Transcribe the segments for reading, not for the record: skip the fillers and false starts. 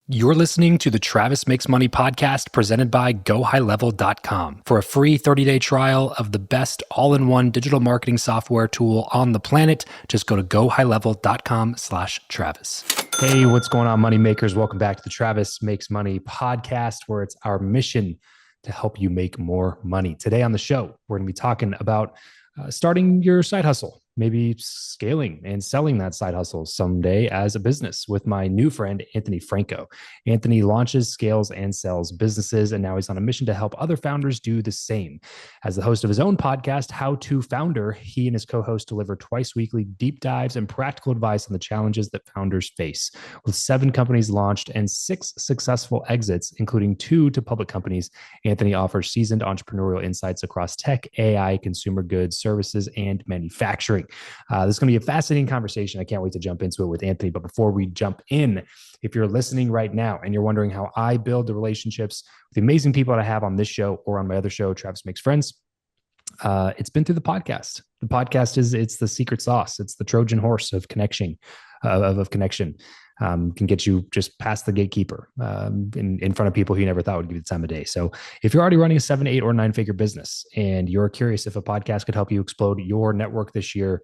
You're listening to the Travis Makes Money podcast presented by GoHighLevel.com. For a free 30-day trial of the best all-in-one digital marketing software tool on the planet, just go to GoHighLevel.com/Travis. Hey, what's going on, money makers? Welcome back to the Travis Makes Money podcast, where it's our mission to help you make more money. Today on the show, we're going to be talking about starting your side hustle, maybe scaling and selling that side hustle someday as a business with my new friend, Anthony Franco. Anthony launches, scales, and sells businesses, and now he's on a mission to help other founders do the same. As the host of his own podcast, How to Founder, he and his co-host deliver twice weekly deep dives and practical advice on the challenges that founders face. With 7 companies launched and 6 successful exits, including 2 to public companies, Anthony offers seasoned entrepreneurial insights across tech, AI, consumer goods, services, and manufacturing. This is going to be a fascinating conversation. I can't wait to jump into it with Anthony. But before we jump in, if you're listening right now and you're wondering how I build the relationships with the amazing people that I have on this show or on my other show, Travis Makes Friends, it's been through the podcast. The podcast it's the secret sauce. It's the Trojan horse of connection, of connection. Can get you just past the gatekeeper in front of people who you never thought would give you the time of day. So if you're already running a 7, 8, or 9-figure business and you're curious if a podcast could help you explode your network this year,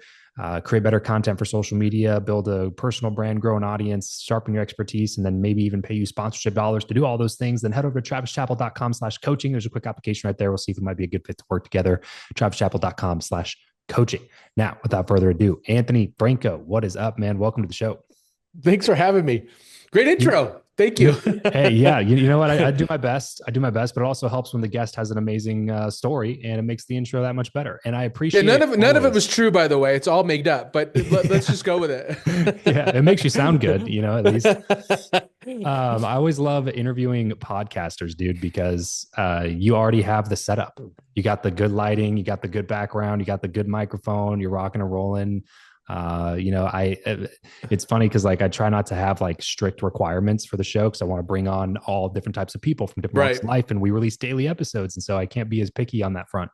create better content for social media, build a personal brand, grow an audience, sharpen your expertise, and then maybe even pay you sponsorship dollars to do all those things, then head over to travischappell.com/coaching. There's a quick application right there. We'll see if it might be a good fit to work together. travischappell.com/coaching. Now, without further ado, Anthony Franco, what is up, man? Welcome to the show. Thanks for having me. Great intro. Thank you. Hey, yeah. You know what? I do my best. But it also helps when the guest has an amazing story, and it makes the intro that much better. And I appreciate none of it was true, by the way. It's all made up, but let's just go with it. Yeah, it makes you sound good, at least. I always love interviewing podcasters, dude, because you already have the setup. You got the good lighting, you got the good background, you got the good microphone, you're rocking and rolling. It's funny because I try not to have strict requirements for the show because I want to bring on all different types of people from different walks of life, and we release daily episodes, and so I can't be as picky on that front.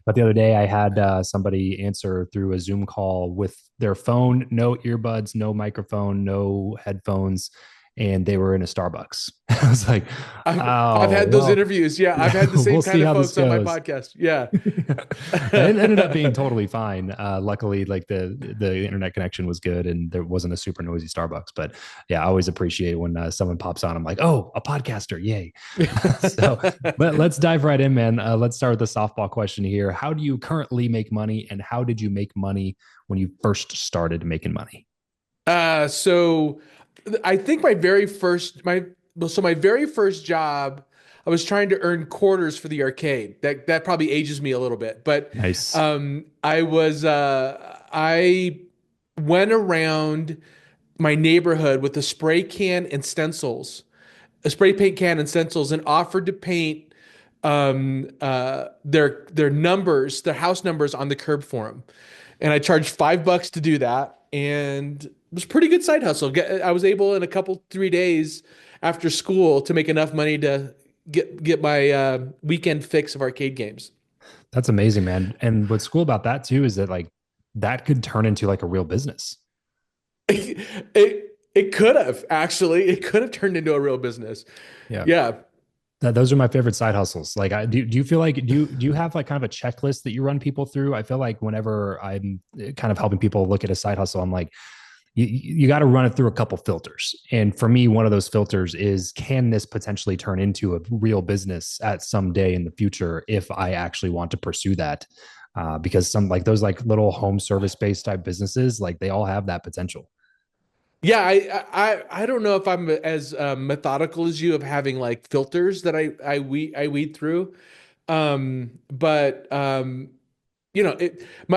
But the other day I had somebody answer through a Zoom call with their phone, no earbuds, no microphone, no headphones, and they were in a Starbucks. I was like, I've had those interviews. Yeah, I've had the same kind of folks on my podcast. Yeah. It ended up being totally fine. Luckily, the internet connection was good and there wasn't a super noisy Starbucks. But yeah, I always appreciate when someone pops on. I'm like, oh, a podcaster. Yay. So let's dive right in, man. Let's start with the softball question here. How do you currently make money, and how did you make money when you first started making money? So I think my very first job, I was trying to earn quarters for the arcade. That probably ages me a little bit, but nice. I went around my neighborhood with a spray can and stencils, a spray paint can and stencils, and offered to paint their numbers, their house numbers on the curb for them. And I charged $5 to do that, and it was a pretty good side hustle. I was able in 3 days after school to make enough money to get my weekend fix of arcade games. That's amazing, man. And what's cool about that too is that that could turn into a real business. It could have turned into a real business. Yeah. Those are my favorite side hustles. Do you feel do you have kind of a checklist that you run people through? I feel like whenever I'm kind of helping people look at a side hustle, I'm like, you got to run it through a couple filters. And for me, one of those filters is, can this potentially turn into a real business at some day in the future if I actually want to pursue that? Because some those little home service based type businesses, they all have that potential. Yeah, I don't know if I'm as methodical as you of having filters that I weed through, but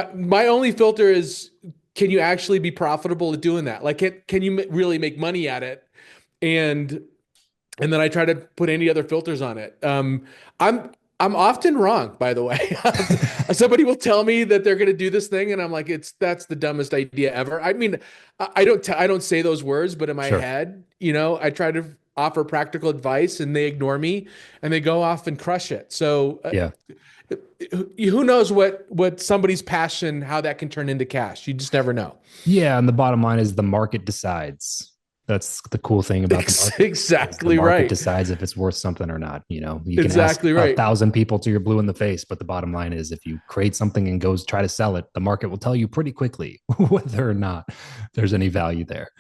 my only filter is, can you actually be profitable at doing that? Can you really make money at it? And then I try to put any other filters on it. I'm often wrong, by the way. Somebody will tell me that they're going to do this thing, and I'm like, that's the dumbest idea ever. I mean, I don't say those words, but in my head, I try to offer practical advice, and they ignore me, and they go off and crush it. So yeah, who knows what somebody's passion, how that can turn into cash? You just never know. Yeah, and the bottom line is the market decides. That's the cool thing about the market is the Exactly market right. decides if it's worth something or not. You know, you can ask Exactly a right. thousand people till you're blue in the face, but the bottom line is if you create something and goes try to sell it, the market will tell you pretty quickly whether or not there's any value there.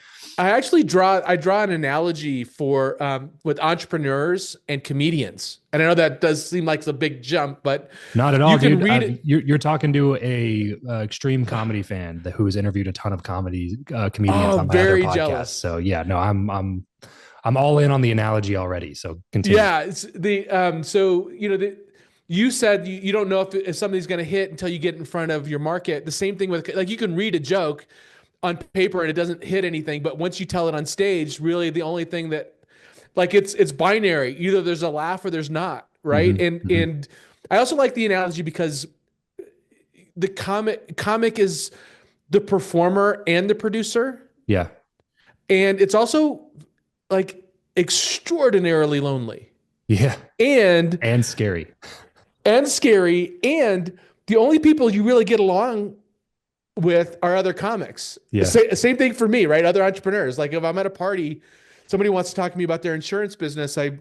I draw an analogy for with entrepreneurs and comedians. And I know that does seem like a big jump, but Not at all, you can dude. read it. You're talking to a extreme comedy fan who's interviewed a ton of comedy comedians Oh, on my other very podcast. jealous. So yeah, no, I'm all in on the analogy already. So continue. Yeah, it's the so you said you don't know if something's going to hit until you get in front of your market. The same thing with like you can read a joke on paper and it doesn't hit anything, but once you tell it on stage, really the only thing that like it's binary. Either there's a laugh or there's not, right? Mm-hmm, And mm-hmm. and I also like the analogy because the comic is the performer and the producer, Yeah, and it's also like extraordinarily lonely yeah, and and scary. scary, and the only people you really get along with are other comics. Yeah, Same thing for me, right? Other entrepreneurs. Like if I'm at a party, somebody wants to talk to me about their insurance business, I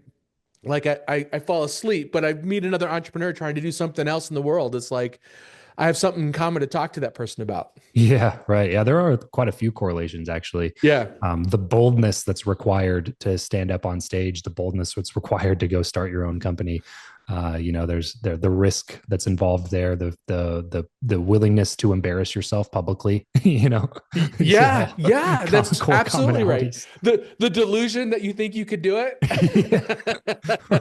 fall asleep, but I meet another entrepreneur trying to do something else in the world. It's like I have something in common to talk to that person about. yeah, right. Yeah, there are quite a few correlations actually. Yeah. The boldness that's required to stand up on stage, the boldness that's required to go start your own company. There's the risk that's involved there, the willingness to embarrass yourself publicly. These are Yeah, all yeah, that's core absolutely right. commonalities. The delusion that you think you could do Yeah,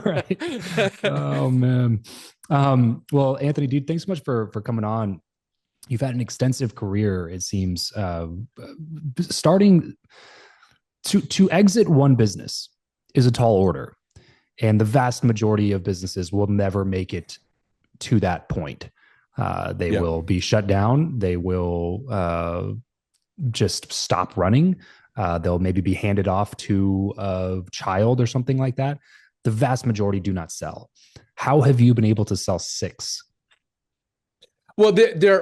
right. it. Oh man. Well, Anthony, dude, thanks so much for coming on. You've had an extensive career, it seems. Starting to exit one business is a tall order, and the vast majority of businesses will never make it to that point. They Yeah. will be shut down. They will just stop running. They'll maybe be handed off to a child or something like that. The vast majority do not sell. How have you been able to sell six? Well, they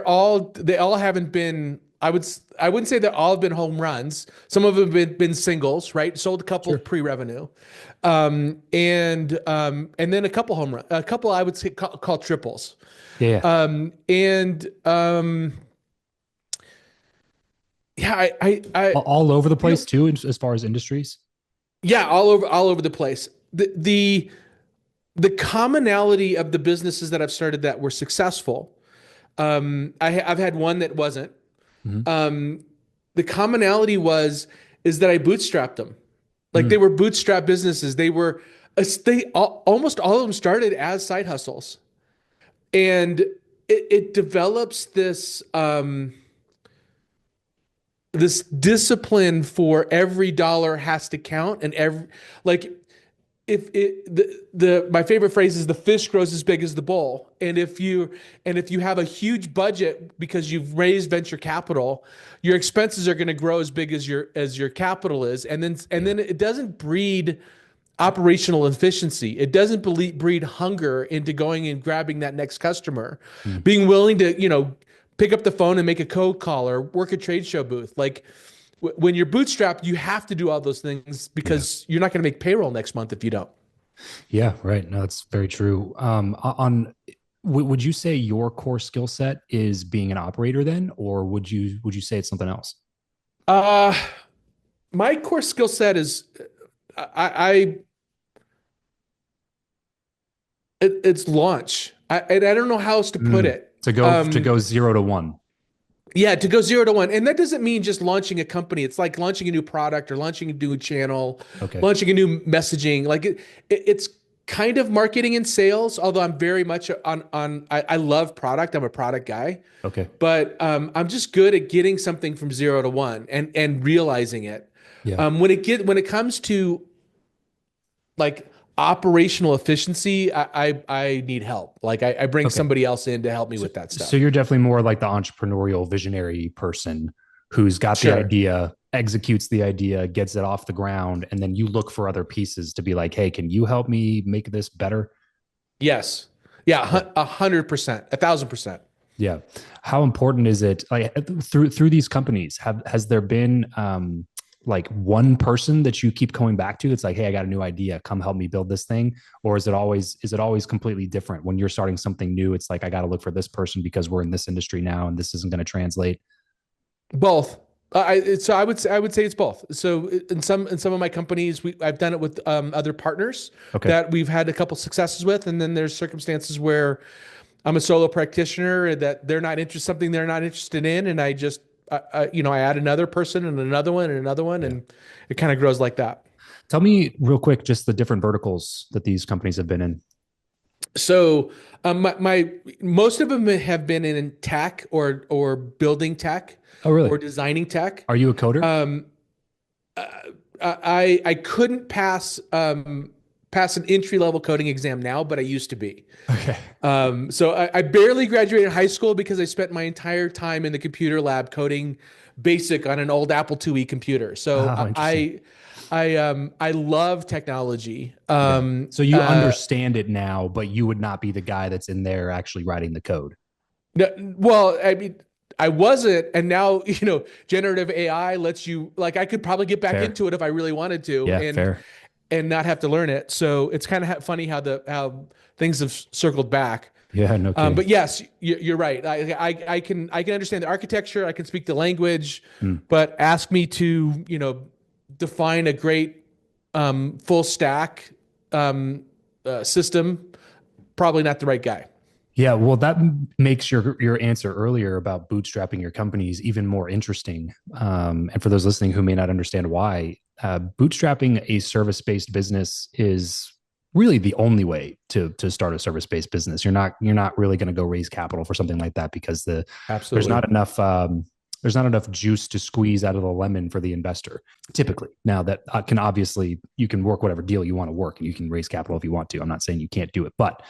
all haven't been. I wouldn't say they all have been home runs. Some of them have been singles, right? Sold a couple Sure. pre-revenue, and then a couple home run, a couple I would say call triples, Yeah, yeah. and yeah, All over the you know, place too, as far as industries. yeah, all over the place. The commonality of the businesses that I've started that were successful. I've had one that wasn't. Mm-hmm. Um, the commonality is that I bootstrapped them. Like they Mm, were bootstrap businesses. Almost all of them started as side hustles, and it develops this discipline for every dollar has to count, and every like if it the my favorite phrase is the fish grows as big as the bowl, and if you have a huge budget because you've raised venture capital, your expenses are going to grow as big as your capital is, and yeah. then it doesn't breed operational efficiency. It doesn't breed hunger into going and grabbing that next customer, Mm, being willing to pick up the phone and make a cold call or work a trade show booth. Like when you're bootstrapped, you have to do all those things yeah. because you're not going to make payroll next month if you don't. Yeah. Right. No, that's very true. Would you say your core skill set is being an operator then, or would you say it's something else? Uh, my core skill set is I it's launch. And I don't know how else to put Mm, it. to go 0 to 1. Yeah, to go 0 to 1. And that doesn't mean just launching a company. It's like launching a new product or launching a new channel, Okay. launching a new messaging. Like it's kind of marketing and sales, although I'm very much I love product. I'm a product guy, Okay. but I'm just good at getting something from 0 to 1 and realizing it. Yeah. When it comes to like operational efficiency, I need help. Like I bring Okay. somebody else in to help me So, with that so stuff. you're definitely more like the entrepreneurial visionary person who's got the Sure. idea, executes the idea, gets it off the ground, and then you look for other pieces to be like, hey, can you help me make this better? Yes. Yeah. Yeah. 100%, 1,000%. Yeah. How important is it like through these companies has there been like one person that you keep going back to? It's like, hey, I got a new idea. Come help me build this thing. Or is it always completely different when you're starting something new? It's like, I got to look for this person because we're in this industry now and this isn't going to translate. Both. I would say it's both. So in some of my companies, I've done it with other partners Okay. that we've had a couple successes with, and then there's circumstances where I'm a solo practitioner that something they're not interested in, and I add another person and another one and another one, Yeah. and it kind of grows like that. Tell me real quick, just the different verticals that these companies have been in. So my most of them have been in tech or building tech Oh, really? or designing tech. Are you a coder? Um, I couldn't pass an entry level coding exam now, but I used to be. Okay. So I barely graduated high school because I spent my entire time in the computer lab coding BASIC on an old Apple IIe computer. So Oh, interesting. I love technology. Okay. So you understand it now, but you would not be the guy that's in there actually writing the code. No, well, I mean, I wasn't, and now generative AI lets you like I could probably get back Fair. into it if I really wanted to, Yeah, and fair. not have to learn it. So it's kind of funny how things have circled back. Yeah, no But kidding. yes, you're right. I can understand the architecture. I can speak the language, Hmm. but ask me to define a great full stack system. Probably not the right guy. Yeah, well, that makes your answer earlier about bootstrapping your companies even more interesting. And for those listening who may not understand why, bootstrapping a service based business is really the only way to start a service based business. You're not really going to go raise capital for something like that because there's Absolutely. not enough there's not enough juice to squeeze out of the lemon for the investor. Typically, now that can obviously you can work whatever deal you want to work and you can raise capital if you want to. I'm not saying you can't do it, but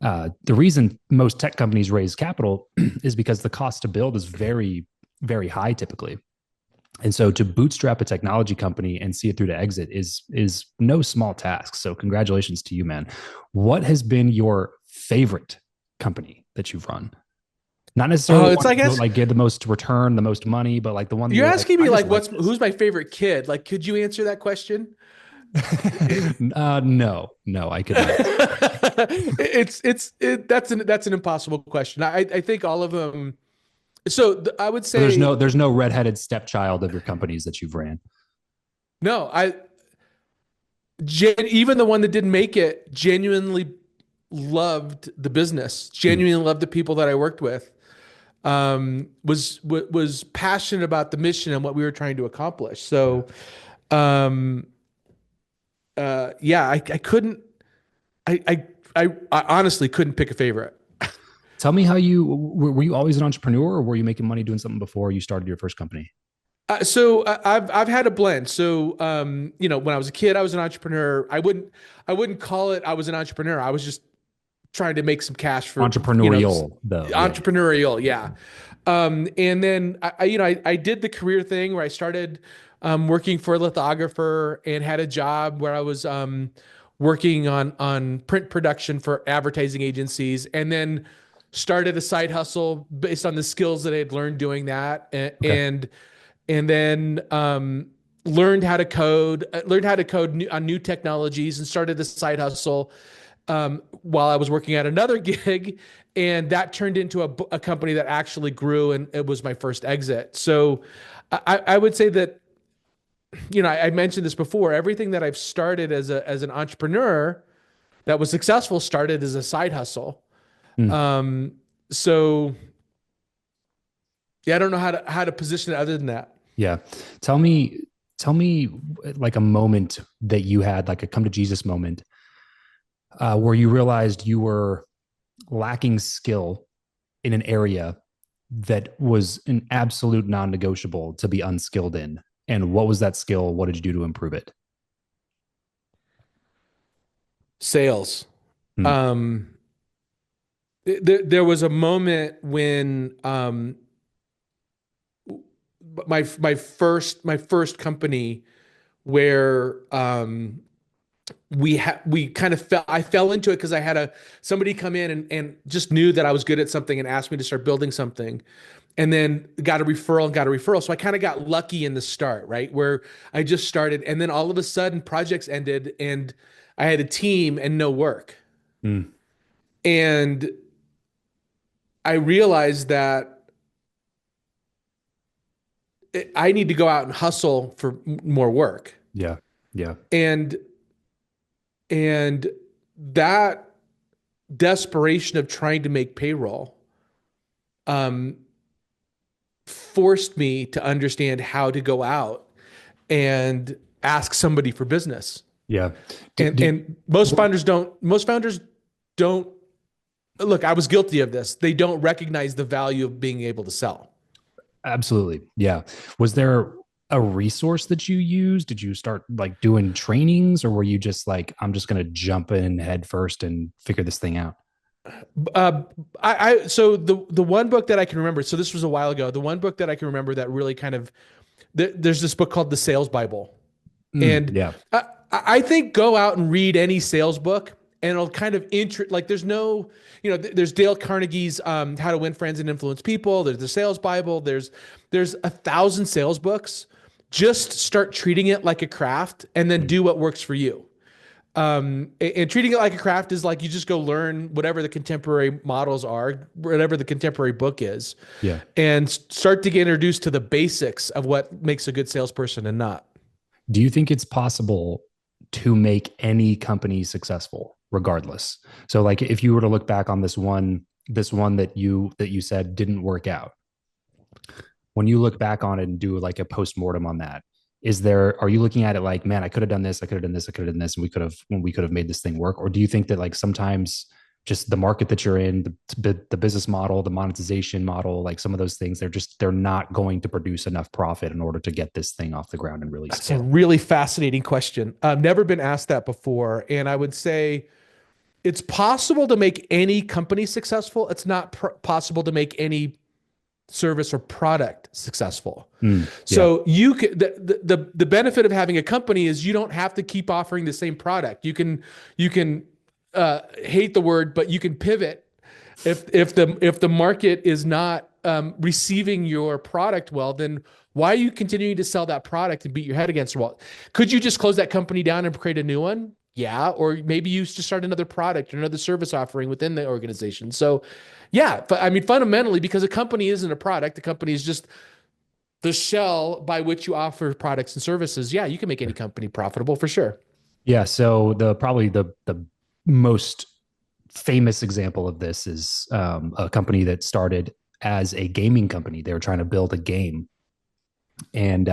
the reason most tech companies raise capital is because the cost to build is very, very high typically. And so to bootstrap a technology company and see it through to exit is no small task. So congratulations to you, man. What has been your favorite company that you've run? Not necessarily Oh, the it's one I that guess like get the most return, the most money, but like the one that you're you're like, asking I me just like like this. who's my favorite kid? Like, could you answer that question? No, I could not. That's an impossible question. I think all of them. So I would So there's say no redheaded stepchild of your companies that you've ran. no. Even the one that didn't make it genuinely loved the business. Hmm. Genuinely loved the people that I worked with. Was passionate about the mission and what we were trying to accomplish. Yeah. So um, yeah, I couldn't. I honestly couldn't pick a favorite. Tell me how were you always an entrepreneur or were you making money doing something before you started your first company? I've had a blend. So when I was a kid, I was an entrepreneur. I wouldn't call it I was an entrepreneur. I was just trying to make some cash for Entrepreneurial though. Yeah. entrepreneurial. Yeah. And then I did the career thing where I started working for a lithographer and had a job where I was working on print production for advertising agencies, and then started a side hustle based on the skills that I had learned doing that, Okay. and then learned how to code on new technologies and started the side hustle while I was working at another gig. And that turned into a company that actually grew, and it was my first exit. So I would say that, I mentioned this before, everything that I've started as an entrepreneur that was successful started as a side hustle. Hmm. Um, so yeah, I don't know how to position it other than that. Yeah. Tell me, tell me like a moment that you had, like a come to Jesus moment, where you realized you were lacking skill in an area that was an absolute non-negotiable to be unskilled in. And what was that skill? What did you do to improve it? Sales. Hmm. Um, there was a moment when my first company where we kind of I fell into it because I had somebody come in and just knew that I was good at something and asked me to start building something, and then got a referral and got a referral. So I kind of got lucky in the start, right? Where I just started, and then all of a sudden projects ended and I had a team and no work. Mm. And I realized that I need to go out and hustle for more work. Yeah. Yeah. And and that desperation of trying to make payroll um, forced me to understand how to go out and ask somebody for business. Yeah. And most founders don't look, I was guilty of this. They don't recognize the value of being able to sell. Absolutely. Yeah. Was there a resource that you used? Did you start like doing trainings, or were you just like, I'm just going to jump in head first and figure this thing out? Uh, so the one book that I can remember, so this was a while ago, the one book that I can remember that really kind of, there's this book called The Sales Bible. And Yeah. I think go out and read any sales book and it'll kind of like there's no, there's Dale Carnegie's How to Win Friends and Influence People. There's the Sales Bible. There's 1,000 sales books. Just start treating it like a craft and then do what works for you. And treating it like a craft is like you just go learn whatever the contemporary models are, whatever the contemporary book is, Yeah. and start to get introduced to the basics of what makes a good salesperson and not. Do you think it's possible to make any company successful regardless? So like if you were to look back on this one that you said didn't work out, when you look back on it and do like a post-mortem on that, are you looking at it like, man, I could have done this, I could have done this, I could have done this, and we could have made this thing work? Or do you think that like sometimes just the market that you're in, the business model, the monetization model, like some of those things, they're not going to produce enough profit in order to get this thing off the ground and really That's a scale? really fascinating question. I've never been asked that before. And I would say it's possible to make any company successful. It's not possible to make any service or product successful. Yeah. So you can, the benefit of having a company is you don't have to keep offering the same product. You can hate the word, but you can pivot if the market is not receiving your product well, then why are you continuing to sell that product and beat your head against the wall? Could you just close that company down and create a new one? Yeah. Or maybe you just start another product or another service offering within the organization. So yeah, I mean, fundamentally, because a company isn't a product, the company is just the shell by which you offer products and services. Yeah, you can make any company profitable for sure. Yeah. So probably the most famous example of this is a company that started as a gaming company. They were trying to build a game and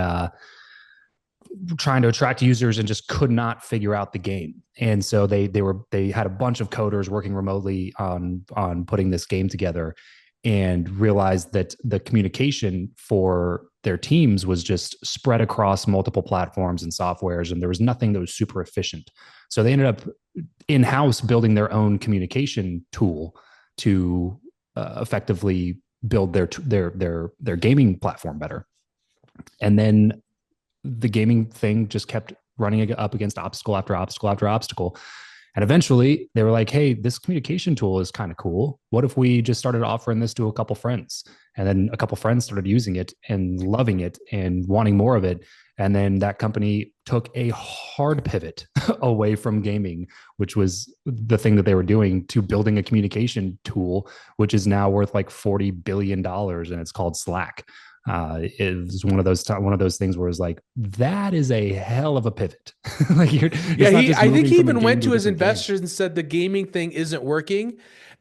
trying to attract users and just could not figure out the game. And so they had a bunch of coders working remotely on putting this game together, and realized that the communication for their teams was just spread across multiple platforms and softwares, and there was nothing that was super efficient. So they ended up in-house building their own communication tool to effectively build their gaming platform better. And then the gaming thing just kept running up against obstacle after obstacle after obstacle. And eventually they were like, hey, this communication tool is kind of cool. What if we just started offering this to a couple friends? And then a couple friends started using it and loving it and wanting more of it. And then that company took a hard pivot away from gaming, which was the thing that they were doing, to building a communication tool, which is now worth like $40 billion, and it's called Slack. It was one of those things where it's like, that is a hell of a pivot. Like Yeah, I think he even went to his game. investors and said the gaming thing isn't working.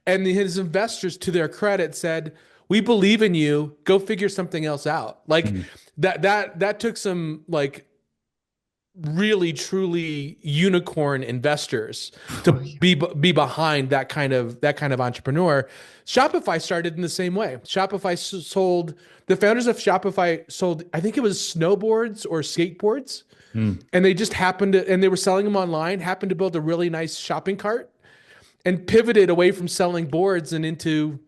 And his investors, to their credit, said, "We believe in you. Go figure something else out." Like that took some like really truly unicorn investors to be behind that kind of entrepreneur. Shopify started in the same way. The founders of Shopify sold, I think it was snowboards or skateboards, and they just happened to, and they were selling them online, happened to build a really nice shopping cart and pivoted away from selling boards and into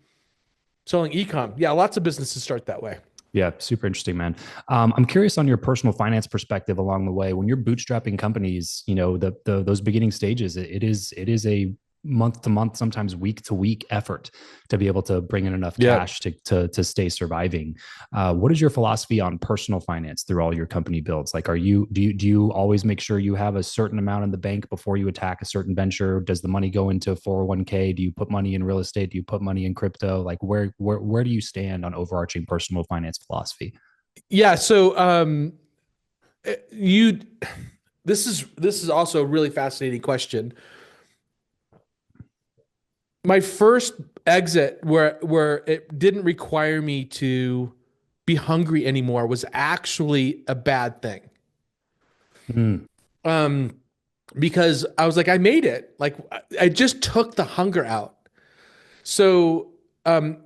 selling e-com. Yeah, lots of businesses start that way. Yeah, super interesting, man. I'm curious on your personal finance perspective along the way. When you're bootstrapping companies, the those beginning stages, it is a month to month, sometimes week to week effort to be able to bring in enough Yeah. cash to stay surviving. What is your philosophy on personal finance through all your company builds? Like, do you always make sure you have a certain amount in the bank before you attack a certain venture? Does the money go into 401k? Do you put money in real estate? Do you put money in crypto? Like, where do you stand on overarching personal finance philosophy? Yeah. So you this is also a really fascinating question. My first exit where it didn't require me to be hungry anymore was actually a bad thing. Mm, Um, because I was like, I made it. Like I just took the hunger out. So um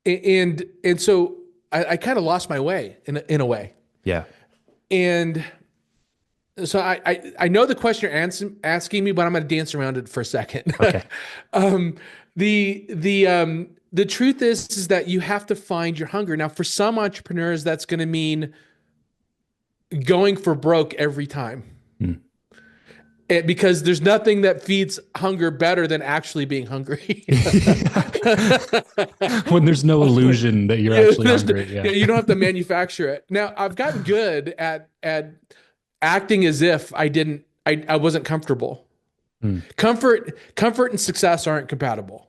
and so I kind of lost my way in a way. yeah. And so I know the question you're asking me, but I'm going to dance around it for a second. Okay. um, the truth is that you have to find your hunger. Now, for some entrepreneurs, that's going to mean going for broke every time. Mm. Because there's nothing that feeds hunger better than actually being hungry. When there's no illusion that you're Yeah, actually hungry. Yeah. you don't have to manufacture it. Now, I've gotten good at acting as if I wasn't comfortable. Mm. Comfort and success aren't compatible.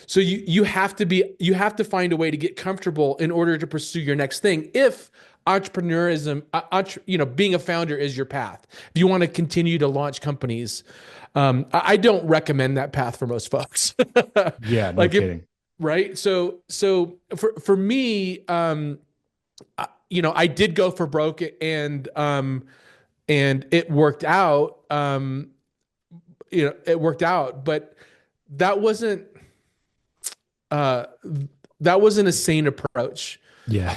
So you have to find a way to get comfortable in order to pursue your next thing. If entrepreneurism, being a founder is your path. If you want to continue to launch companies, I don't recommend that path for most folks. Yeah, no Like if kidding. right, so for me, I did go for broke and it worked out. It worked out, but that wasn't uh that wasn't a sane approach. Yeah.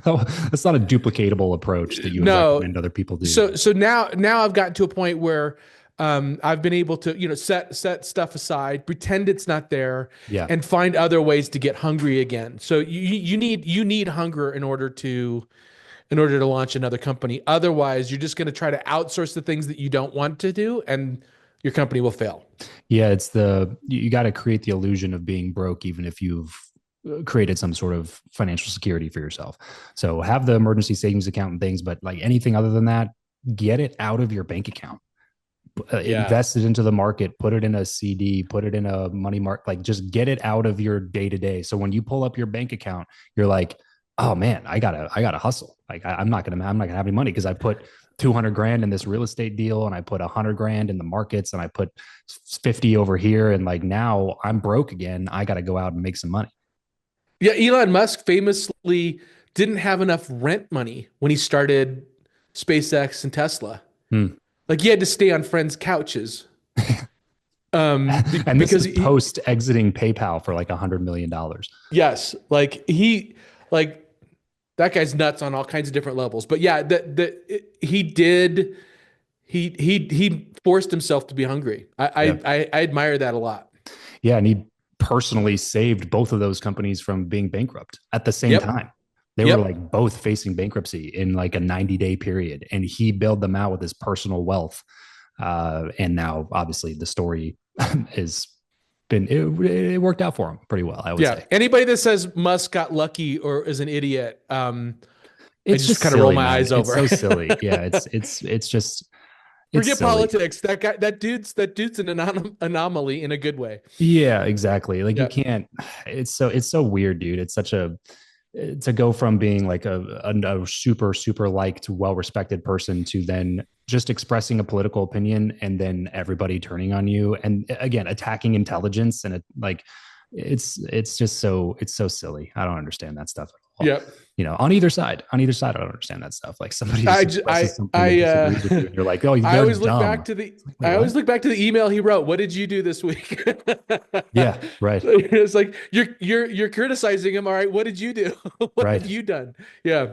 Um That's not a duplicatable approach that you would no, recommend other people do. so now I've gotten to a point where I've been able to set stuff aside, pretend it's not there, Yeah. and find other ways to get hungry again. So you need hunger in order to launch another company. Otherwise, you're just going to try to outsource the things that you don't want to do, and your company will fail. Yeah, you got to create the illusion of being broke even if you've created some sort of financial security for yourself. So have the emergency savings account and things, but like anything other than that, get it out of your bank account. Yeah. Invest it into the market, put it in a CD, put it in a money market, like just get it out of your day to day. So when you pull up your bank account, you're like, oh man, I gotta hustle. Like I'm not gonna have any money because I put 200 grand in this real estate deal and I put 100 grand in the markets and I put 50 over here. And like now I'm broke again. I got to go out and make some money. Yeah, Elon Musk famously didn't have enough rent money when he started SpaceX and Tesla. Hmm. Like he had to stay on friends' couches. And this Because is post exiting PayPal for like $100 million. yes, like that guy's nuts on all kinds of different levels. But yeah, he forced himself to be hungry. Yeah. I admire that a lot. Yeah. And he personally saved both of those companies from being bankrupt at the same Yep. time. They were Yep. like both facing bankruptcy in like a 90-day period. And he bailed them out with his personal wealth. And now obviously the story is it worked out for him pretty well, I would Yeah. say. Anybody that says Musk got lucky or is an idiot, I It's just just kind of roll silly, my man. eyes It's over. so silly. Yeah, it's just it's Forget silly. politics. That dude's an anomaly in a good way. Yeah, exactly. Like you Yeah. can't. It's so weird, dude. It's such a to go from being like a super super liked, well respected person to then just expressing a political opinion and then everybody turning on you and again attacking intelligence and like it's just so silly. I don't understand that stuff at all. Yep. On either side, I don't understand that stuff. Like somebody just expresses something and disagrees with you, and you're like, oh, I they're always look dumb. back to the Like, wait, I always what? look back to the email he wrote. What did you do this week? Yeah, right, It's like you're criticizing him. All right, what did you do? What have right. you done? Yeah.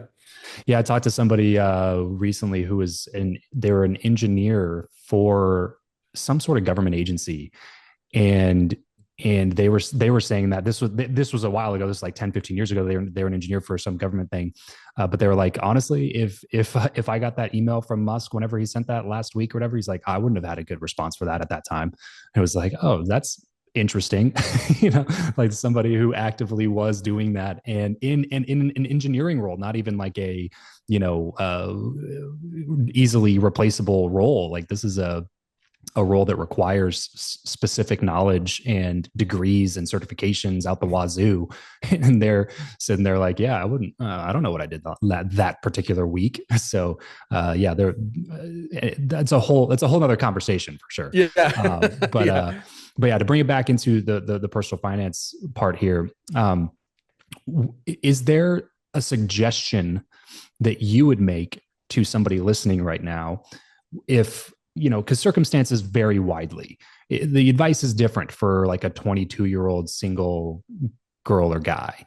Yeah, I talked to somebody recently who they were an engineer for some sort of government agency, and And they were saying that this was a while ago. This was like 10, 15 years ago. They were an engineer for some government thing, but they were like, honestly, if I got that email from Musk whenever he sent that last week or whatever, he's like, I wouldn't have had a good response for that at that time. It was like, oh, that's interesting. Like somebody who actively was doing that, and in an engineering role, not even like a easily replaceable role. Like this is a role that requires specific knowledge and degrees and certifications out the wazoo. And they're sitting there like, yeah, I don't know what I did that particular week. So yeah, that's a whole nother conversation for sure. Yeah. But yeah. But yeah, to bring it back into the personal finance part here, is there a suggestion that you would make to somebody listening right now, if because circumstances vary widely. The advice is different for like a 22-year-old single girl or guy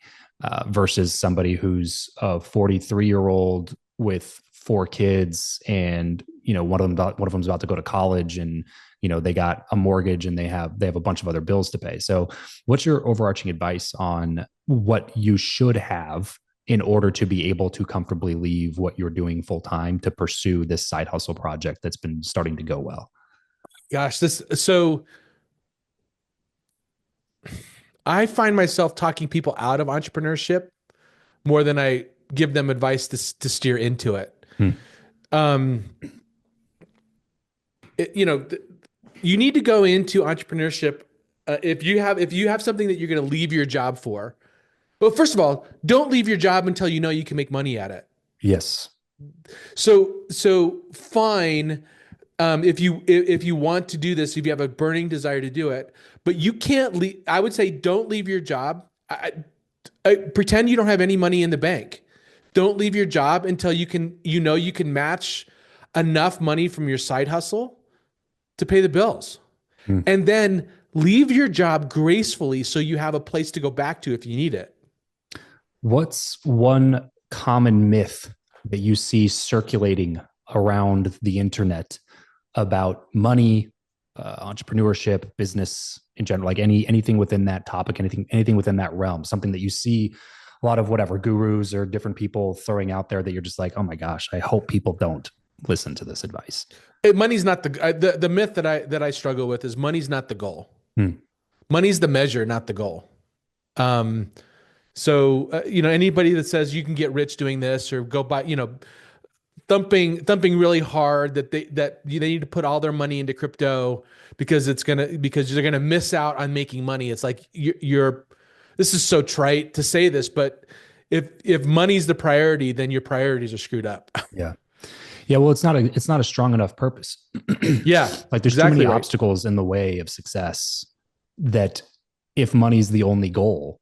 versus somebody who's a 43-year-old with 4 kids, and one of them's about to go to college, and they got a mortgage, and they have a bunch of other bills to pay. So what's your overarching advice on what you should have in order to be able to comfortably leave what you're doing full time to pursue this side hustle project that's been starting to go well? Gosh, so I find myself talking people out of entrepreneurship more than I give them advice to steer into it. Um, you need to go into entrepreneurship if you have something that you're going to leave your job for. Well, first of all, don't leave your job until you can make money at it. Yes. So fine. If you want to do this, if you have a burning desire to do it, but you can't leave. I would say don't leave your job. Pretend you don't have any money in the bank. Don't leave your job until you can match enough money from your side hustle to pay the bills. And then leave your job gracefully so you have a place to go back to if you need it. What's one common myth that you see circulating around the internet about money, entrepreneurship, business in general, like anything within that topic, anything within that realm, something that you see a lot of whatever gurus or different people throwing out there that you're just like, oh my gosh, I hope people don't listen to this advice? Money's not the myth that I struggle with is money's not the goal. Money's the measure, not the goal. So anybody that says you can get rich doing this or go buy, thumping really hard that they need to put all their money into crypto because they're gonna miss out on making money. It's like this is so trite to say this, but if money's the priority, then your priorities are screwed up. Yeah. Yeah. Well, it's not a strong enough purpose. Yeah. Like there's exactly too many obstacles in the way of success that if money's the only goal,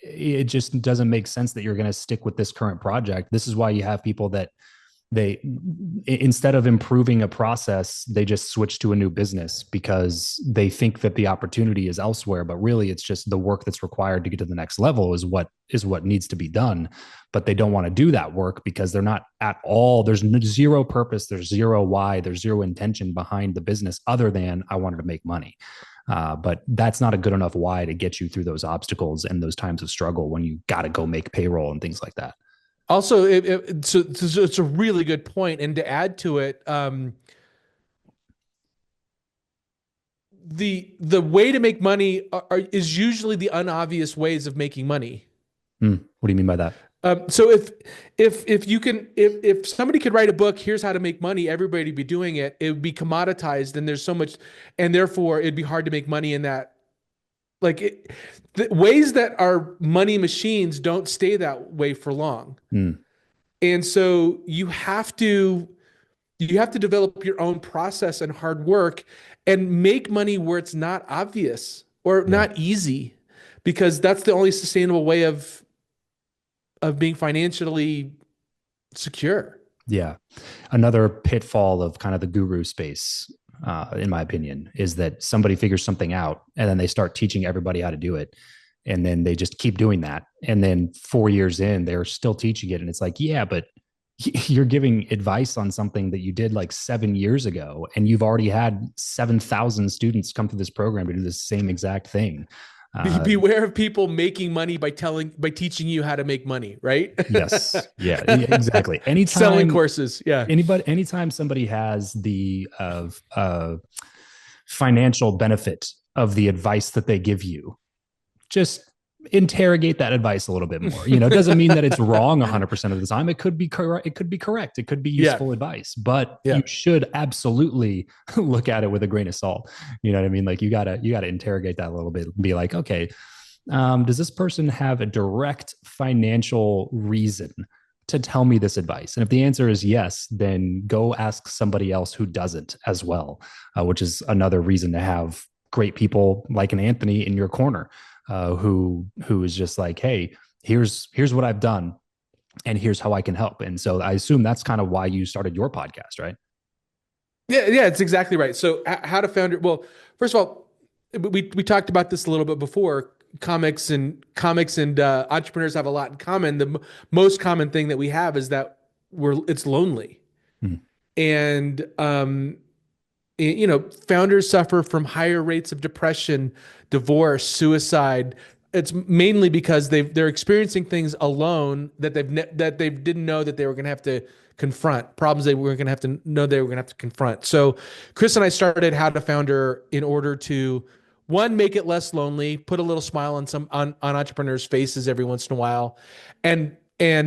it just doesn't make sense that you're going to stick with this current project. This is why you have people that instead of improving a process, they just switch to a new business because they think that the opportunity is elsewhere, but really it's just the work that's required to get to the next level is what needs to be done. But they don't want to do that work because they're not at all. There's zero purpose. There's zero why. There's zero intention behind the business other than I wanted to make money. But that's not a good enough why to get you through those obstacles and those times of struggle when you got to go make payroll and things like that. Also, it's a really good point. And to add to it, the way to make money is usually the unobvious ways of making money. What do you mean by that? So if somebody could write a book, here's how to make money, everybody would be doing it. It would be commoditized, and there's so much, and therefore it'd be hard to make money in that. The ways that are money machines don't stay that way for long. And so you have to develop your own process and hard work and make money where it's not obvious or not easy, because that's the only sustainable way of being financially secure. Yeah. Another pitfall of kind of the guru space, in my opinion, is that somebody figures something out and then they start teaching everybody how to do it. And then they just keep doing that. And then 4 years in, they're still teaching it. And it's like, yeah, but you're giving advice on something that you did like 7 years ago, and you've already had 7,000 students come through this program to do the same exact thing. Uh, Beware of people making money by teaching you how to make money, right? yes. Yeah, exactly. Selling Anytime courses. Yeah. anytime somebody has the financial benefit of the advice that they give you, just interrogate that advice a little bit more. It doesn't mean that it's wrong 100% of the time. It could be correct. It could be correct. It could be Yeah. useful advice, but Yeah. you should absolutely look at it with a grain of salt. You know what I mean? Like, you gotta interrogate that a little bit and be like, okay, does this person have a direct financial reason to tell me this advice? And if the answer is yes, then go ask somebody else who doesn't as well, which is another reason to have great people like an Anthony in your corner, who is just like, hey, here's what I've done, and here's how I can help. And so I assume that's kind of why you started your podcast, right? Yeah, yeah, it's exactly right. So how to found it? Well, first of all, we talked about this a little bit before. Comics and entrepreneurs have a lot in common. The most common thing that we have is that it's lonely, Hmm. and founders suffer from higher rates of depression, divorce, suicide. It's mainly because they're experiencing things alone that they didn't know that they were going to have to confront, problems they were going to have to know they were going to have to confront. So Chris and I started How to Founder in order to, one, make it less lonely, put a little smile on entrepreneurs' faces every once in a while, and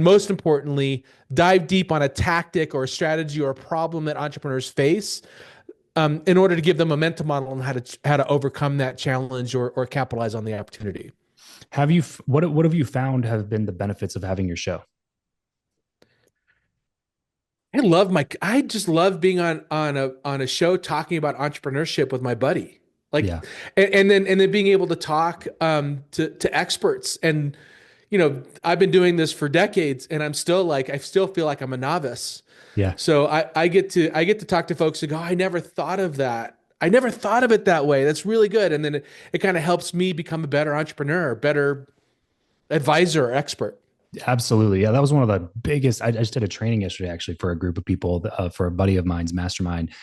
most importantly, dive deep on a tactic or a strategy or a problem that entrepreneurs face, in order to give them a mental model on how to overcome that challenge or capitalize on the opportunity. What have you found have been the benefits of having your show? I just love being on a show talking about entrepreneurship with my buddy. Yeah. Like, and then being able to talk to experts. And I've been doing this for decades, and I still feel like I'm a novice. Yeah. So I get to talk to folks who go, I never thought of that. I never thought of it that way. That's really good. And then it kind of helps me become a better entrepreneur, better advisor, or expert. Absolutely. Yeah, that was one of the biggest. I just did a training yesterday, actually, for a group of people, for a buddy of mine's mastermind.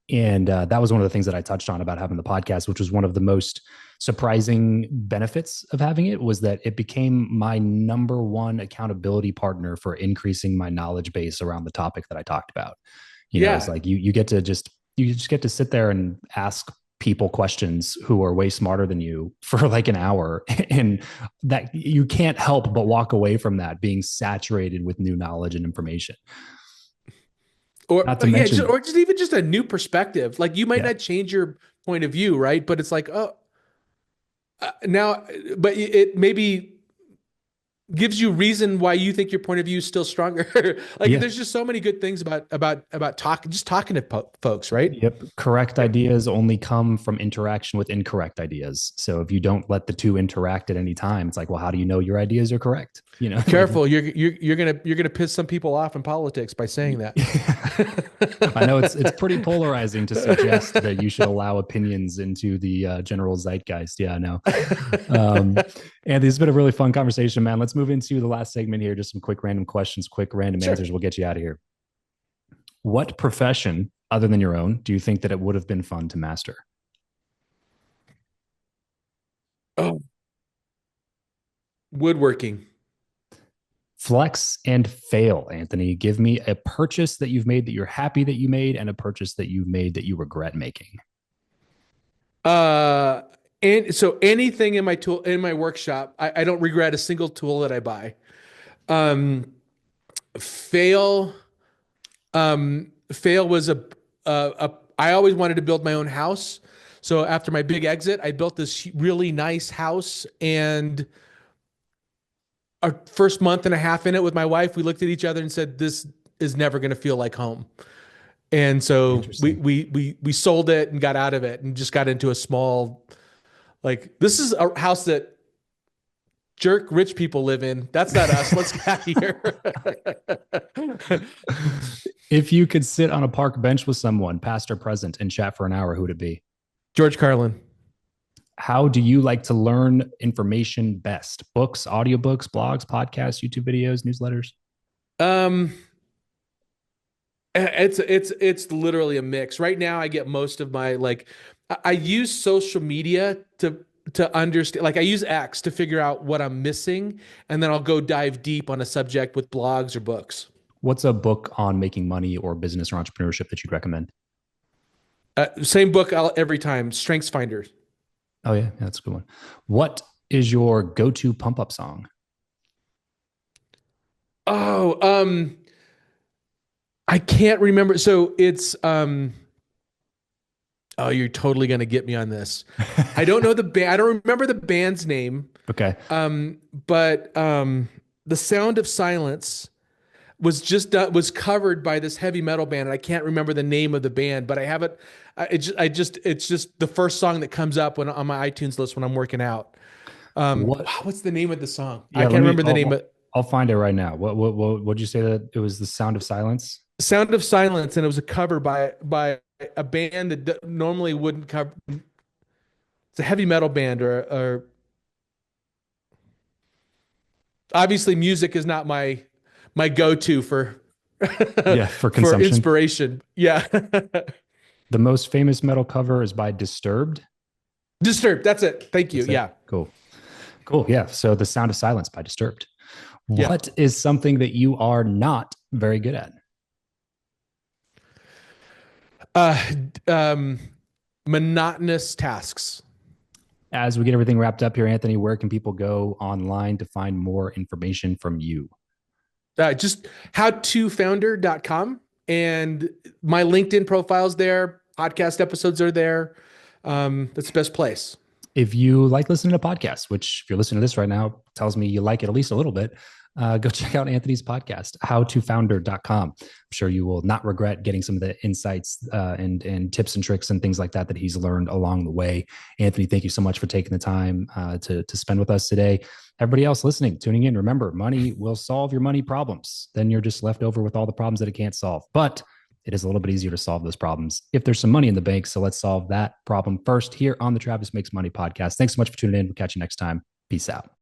And that was one of the things that I touched on about having the podcast, which was one of the most surprising benefits of having it, was that it became my number one accountability partner for increasing my knowledge base around the topic that I talked about. It's Yeah. like you just get to sit there and ask people questions who are way smarter than you for like an hour, and that you can't help but walk away from that being saturated with new knowledge and information. Or Not to yeah, just, mention, or just even just a new perspective. Like you might yeah, not change your point of view, right? But it's like, oh, now, but it maybe gives you reason why you think your point of view is still stronger. Like yeah. there's just so many good things about talking to folks, right? Yep. Correct Yeah. ideas only come from interaction with incorrect ideas. So if you don't let the two interact at any time, it's like, well, how do you know your ideas are correct? Be Like, careful. You're gonna piss some people off in politics by saying that. I know it's pretty polarizing to suggest that you should allow opinions into the general zeitgeist. Yeah, I know. And it's been a really fun conversation, man. Let's move into the last segment here. Just some quick random questions, quick random Sure. answers. We'll get you out of here. What profession, other than your own, do you think that it would have been fun to master? Oh, woodworking. Flex and fail, Anthony. Give me a purchase that you've made that you're happy that you made, and a purchase that you've made that you regret making. Uh, and so anything in my workshop, I don't regret a single tool that I buy. Um, fail. Fail was I always wanted to build my own house. So after my big exit, I built this really nice house, and our first month and a half in it with my wife, we looked at each other and said, "This is never going to feel like home." And so we Interesting. we we we sold it and got out of it and just got into a small, like, this is a house that jerk rich people live in. That's not us. Let's get out of here. If you could sit on a park bench with someone, past or present, and chat for an hour, who would it be? George Carlin. How do you like to learn information best? Books, audiobooks, blogs, podcasts, YouTube videos, newsletters? Um, It's literally a mix. Right now, I get most of my like I use social media to understand. Like I use X to figure out what I'm missing, and then I'll go dive deep on a subject with blogs or books. What's a book on making money or business or entrepreneurship that you'd recommend? Same book every time. Strengths Finders. Oh yeah, that's a good one. What is your go-to pump up song? Oh, I can't remember. So it's oh, you're totally gonna get me on this. I don't know the band. I don't remember the band's name. Okay. But The Sound of Silence was covered by this heavy metal band, and I can't remember the name of the band, but I have it. It's just the first song that comes up when on my iTunes list when I'm working out. What? Wow, what's the name of the song? I Yeah, can't let me. remember the name, but I'll find it right now. What did you say that it was? The Sound of Silence. Sound of Silence, and it was a cover by a band that normally wouldn't cover. It's a heavy metal band, or obviously music is not my go-to for Yeah, for for consumption. inspiration. Yeah. The most famous metal cover is by Disturbed. Disturbed. That's it. Thank you. That's it. Yeah. Cool. Cool. Yeah. So The Sound of Silence by Disturbed. Yeah. What is something that you are not very good at? Uh, um, Monotonous tasks. As we get everything wrapped up here, Anthony, where can people go online to find more information from you? Just howtofounder.com, and my LinkedIn profile's there. Podcast episodes are there. That's the best place. If you like listening to podcasts, which if you're listening to this right now, tells me you like it at least a little bit, go check out Anthony's podcast, howtofounder.com. I'm sure you will not regret getting some of the insights and tips and tricks and things like that he's learned along the way. Anthony, thank you so much for taking the time to spend with us today. Everybody else listening, tuning in, remember, money will solve your money problems. Then you're just left over with all the problems that it can't solve. But it is a little bit easier to solve those problems if there's some money in the bank. So let's solve that problem first here on the Travis Makes Money podcast. Thanks so much for tuning in. We'll catch you next time. Peace out.